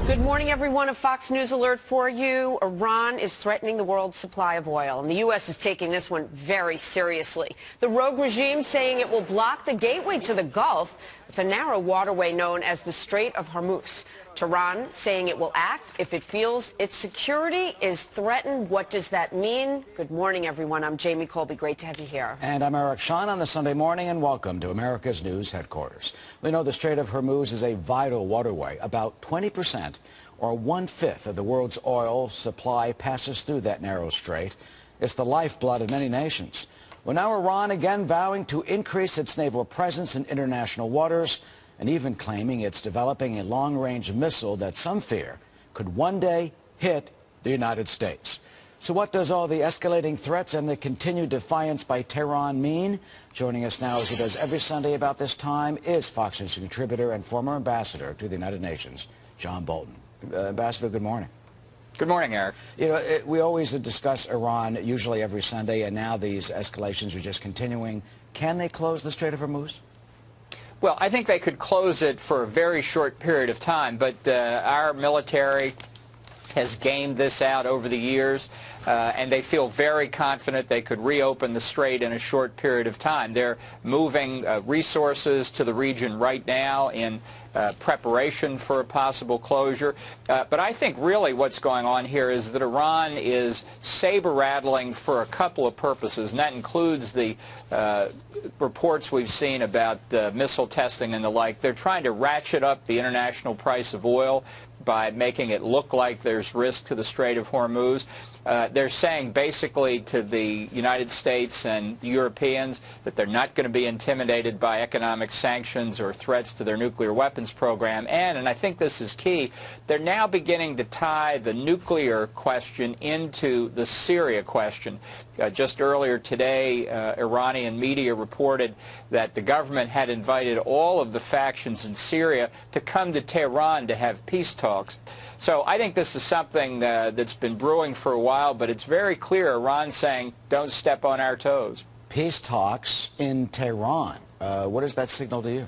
Good morning, everyone. A Fox News alert for you. Iran is threatening the world's supply of oil, and the U.S. is taking this one very seriously. The rogue regime saying it will block the gateway to the Gulf. It's a narrow waterway known as the Strait of Hormuz. Tehran saying it will act if it feels its security is threatened. What does that mean? Good morning, everyone. I'm Jamie Colby. Great to have you here. And I'm Eric Shawn on the Sunday morning, and welcome to America's News Headquarters. We know the Strait of Hormuz is a vital waterway. About 20% or 1/5 of the world's oil supply passes through that narrow strait. It's the lifeblood of many nations. Well, now Iran again vowing to increase its naval presence in international waters and even claiming it's developing a long-range missile that some fear could one day hit the United States. So what does all the escalating threats and the continued defiance by Tehran mean? Joining us now, as he does every Sunday about this time, is Fox News contributor and former ambassador to the United Nations, John Bolton. Ambassador, good morning. Good morning, Eric. You know, we always discuss Iran, usually every Sunday, and now these escalations are just continuing. Can they close the Strait of Hormuz? Well, I think they could close it for a very short period of time, but our military has gamed this out over the years, and they feel very confident they could reopen the strait in a short period of time. They're moving resources to the region right now in preparation for a possible closure. But I think really what's going on here is that Iran is saber-rattling for a couple of purposes, and that includes the reports we've seen about missile testing and the like. They're trying to ratchet up the international price of oil by making it look like there's risk to the Strait of Hormuz. They're saying basically to the United States and the Europeans that they're not going to be intimidated by economic sanctions or threats to their nuclear weapons program. And I think this is key, they're now beginning to tie the nuclear question into the Syria question. Just earlier today, Iranian media reported that the government had invited all of the factions in Syria to come to Tehran to have peace talks. So I think this is something that's been brewing for a while, but it's very clear Iran's saying, don't step on our toes. Peace talks in Tehran. What does that signal to you?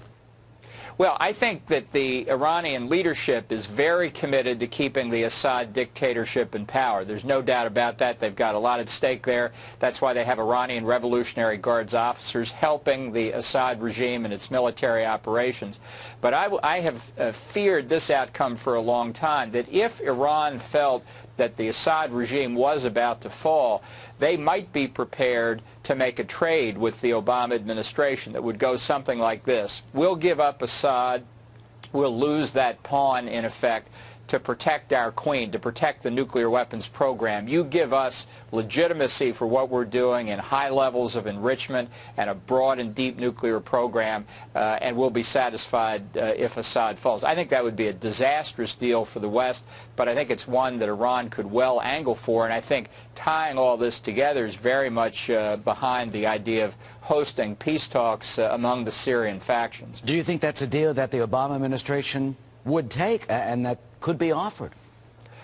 Well, I think that the Iranian leadership is very committed to keeping the Assad dictatorship in power. There's no doubt about that. They've got a lot at stake there. That's why they have Iranian Revolutionary Guards officers helping the Assad regime in its military operations. But I have feared this outcome for a long time, that if Iran felt that the Assad regime was about to fall, they might be prepared to make a trade with the Obama administration that would go something like this. We'll give up Assad, we'll lose that pawn in effect to protect our queen, to protect the nuclear weapons program. You give us legitimacy for what we're doing and high levels of enrichment and a broad and deep nuclear program, and we'll be satisfied if Assad falls. I think that would be a disastrous deal for the West, but I think it's one that Iran could well angle for, and I think tying all this together is very much behind the idea of hosting peace talks among the Syrian factions. Do you think that's a deal that the Obama administration would take and that could be offered?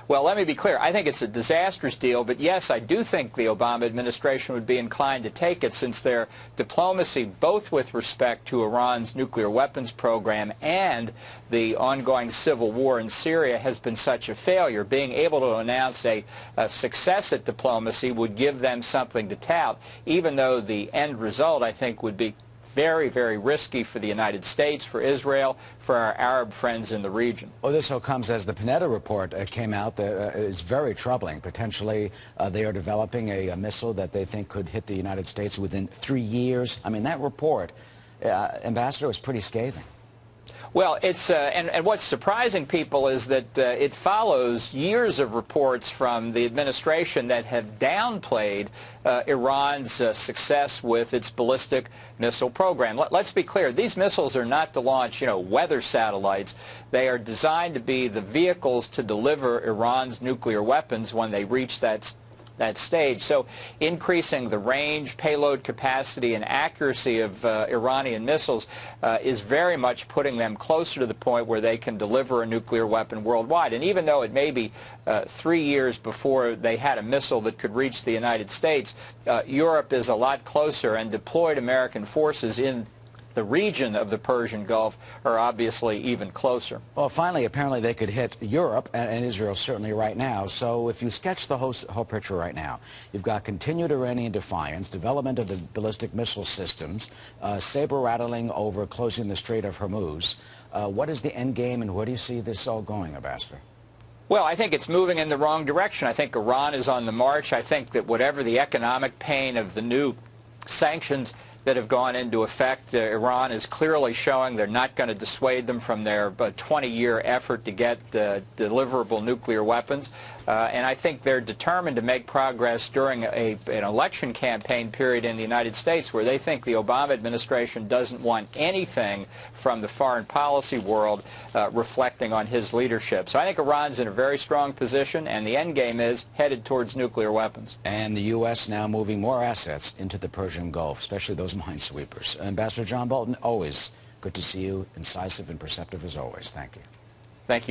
Well, let me be clear. I think it's a disastrous deal, but yes, I do think the Obama administration would be inclined to take it, since their diplomacy, both with respect to Iran's nuclear weapons program and the ongoing civil war in Syria, has been such a failure. Being able to announce a success at diplomacy would give them something to tout, even though the end result, I think, would be very, very risky for the United States, for Israel, for our Arab friends in the region. Well, this all comes as the Panetta report came out that is very troubling. Potentially, they are developing a missile that they think could hit the United States within 3 years. I mean, that report, Ambassador, was pretty scathing. Well, it's and what's surprising people is that it follows years of reports from the administration that have downplayed Iran's success with its ballistic missile program. Let's be clear, these missiles are not to launch, weather satellites. They are designed to be the vehicles to deliver Iran's nuclear weapons when they reach that stage. So increasing the range, payload capacity, and accuracy of Iranian missiles is very much putting them closer to the point where they can deliver a nuclear weapon worldwide. And even though it may be 3 years before they had a missile that could reach the United States, Europe is a lot closer, and deployed American forces in the region of the Persian Gulf are obviously even closer. Well, finally, apparently they could hit Europe and Israel certainly right now. So if you sketch the whole picture right now, you've got continued Iranian defiance, development of the ballistic missile systems, saber rattling over closing the Strait of Hormuz. What is the end game, and where do you see this all going, Ambassador? Well, I think it's moving in the wrong direction. I think Iran is on the march. I think that whatever the economic pain of the new sanctions that have gone into effect, Iran is clearly showing they're not going to dissuade them from their 20-year effort to get deliverable nuclear weapons. And I think they're determined to make progress during an election campaign period in the United States where they think the Obama administration doesn't want anything from the foreign policy world reflecting on his leadership. So I think Iran's in a very strong position, and the end game is headed towards nuclear weapons. And the U.S. now moving more assets into the Persian Gulf, especially those minesweepers. Ambassador John Bolton, always good to see you, incisive and perceptive as always. Thank you.